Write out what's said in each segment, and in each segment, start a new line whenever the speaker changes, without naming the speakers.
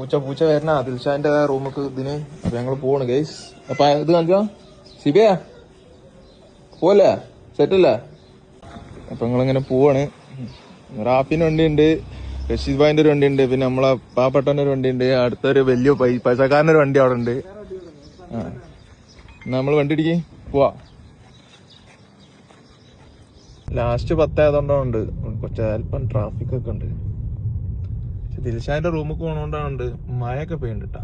പൂച്ച വരണ ദിൽഷാന്റെ റൂമൊക്കെ ഇതിന്. അപ്പൊ ഞങ്ങള് പോവാണ് ഗൈസ്. അപ്പൊ ഇത് കാണിച്ചോ സിബിയാ പോവല്ലേ, സെറ്റല്ലേ? അപ്പൊ ഞങ്ങളിങ്ങനെ പോവാണ്. റാഫിന്റെ വണ്ടി ഉണ്ട്, റഷീദ് ഭായിന്റെ ഒരു വണ്ടി ഉണ്ട്, പിന്നെ നമ്മളെ പാവപ്പെട്ടന്റെ ഒരു വണ്ടി ഉണ്ട്, അടുത്തൊരു വലിയ പൈസക്കാരൻ്റെ ഒരു വണ്ടി അവിടെ ഉണ്ട്. നമ്മൾ വണ്ടി ഇടിക്ക് പോവാ. ലാസ്റ്റ് 10 ആയതുകൊണ്ടുണ്ട് കുറച്ച് അല്പം ട്രാഫിക് ഒക്കെ ഉണ്ട്. ദിൽഷാന്റെ റൂമിൽ പോണോണ്ടാണ് മഴയൊക്കെ പെയ്യുന്നുണ്ട്.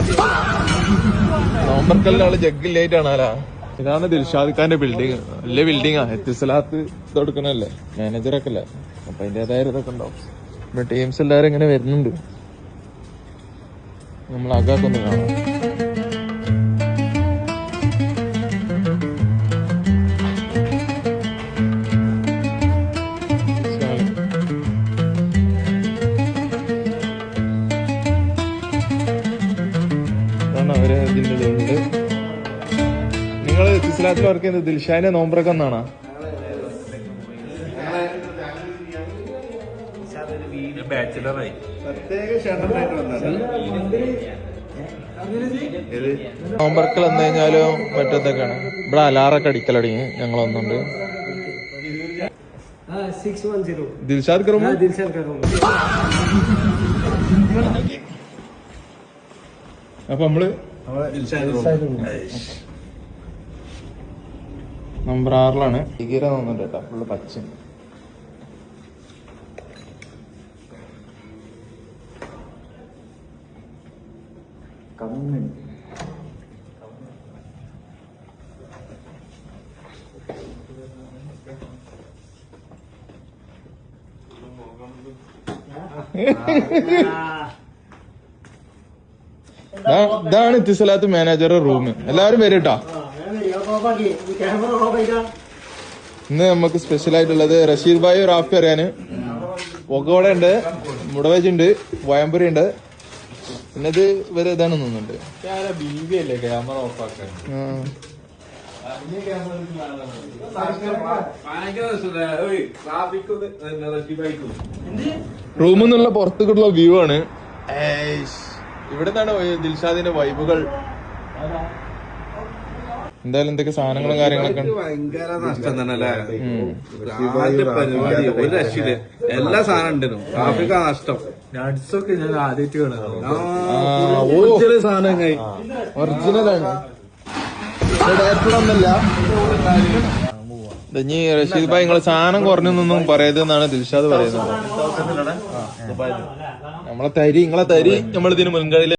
നോമ്പർക്കലിന്റെ ആള് ജഗ്ഗില്ലായിട്ടാണ് അല്ല. ഇതാണ് ദിൽഷാദ് ഖാന്റെ ബിൽഡിങ്. വലിയ ബിൽഡിങ്ങാ. എത്തിസലാത്ത് കൊടുക്കണല്ലേ, മാനേജറൊക്കെ അല്ലേ. അപ്പൊ അതിന്റേതായ ഇതൊക്കെ ഉണ്ടാവും. ഇവിടെ ടീംസ് എല്ലാരും ഇങ്ങനെ വരുന്നുണ്ട്. നമ്മൾ അകാക്കൊന്ന് കാണാം. അവര് ഇതിൻ്റെ ഉണ്ട്. നിങ്ങള് എത്തിസലാത്തിൽ വർക്ക് ചെയ്യുന്നത് ദിൽഷാന്റെ നോമ്പറൊക്കെ എന്നാണോ? നോമ്പറക്കൽ എന്ന് കഴിഞ്ഞാലും മറ്റേതൊക്കെയാണ്. ഇവിടെ അലാറൊക്കെ അടിക്കൽ തുടങ്ങി. ഞങ്ങൾ വന്നുണ്ട്. ദിൽഷാദ് റൂം അപ്പൊ നമ്മള് നമ്പർ 6 ടിഗീര തോന്നുന്നുണ്ട് കേട്ടോ. ഫുള്ള് പച്ച. ഇതാണ് ഇത്തിസലാത്ത് മാനേജറുടെ റൂം. എല്ലാവരും വരും കേട്ടോ. ഇന്ന് നമുക്ക് സ്പെഷ്യൽ ആയിട്ടുള്ളത് റഷീദ് ഭായി റാഫി അറിയാന്. പൊക്കോട ഉണ്ട്, മുടവജ് ഉണ്ട്, വയമ്പുരി ഉണ്ട്. പിന്നെ ഇത് ഇവര് ഇതാണ് തോന്നുന്നുണ്ട്. ക്യാമറ ഓഫാക്കാൻ റൂമിൽ നിന്നുള്ള പുറത്തേക്കുള്ള വ്യൂ ആണ്. ഇവിടെ നിന്നാണ് ദിൽഷാദിന്റെ വൈബുകൾ. എന്തായാലും എന്തൊക്കെ സാധനങ്ങളും കാര്യങ്ങളൊക്കെ
ഭയങ്കര നഷ്ടം തന്നെ അല്ലേ. ഒരു രക്ഷയില് എല്ലാ സാധനം ഉണ്ടെന്നു. ട്രാഫിക് നഷ്ടം. നട്സൊക്കെ ഞാൻ ആദ്യമായിട്ട് സാധനം
ഒറിജിനലാണ്. ഇനി റഷീദ് ഭായ് നിങ്ങള് സാധനം കുറഞ്ഞൊന്നും പറയരുതെന്നാണ് ദിൽഷാദ് പറയുന്നത്. നമ്മളെ തരി നിങ്ങളെ തരി നമ്മളിതിന് മുൻകഴിയിൽ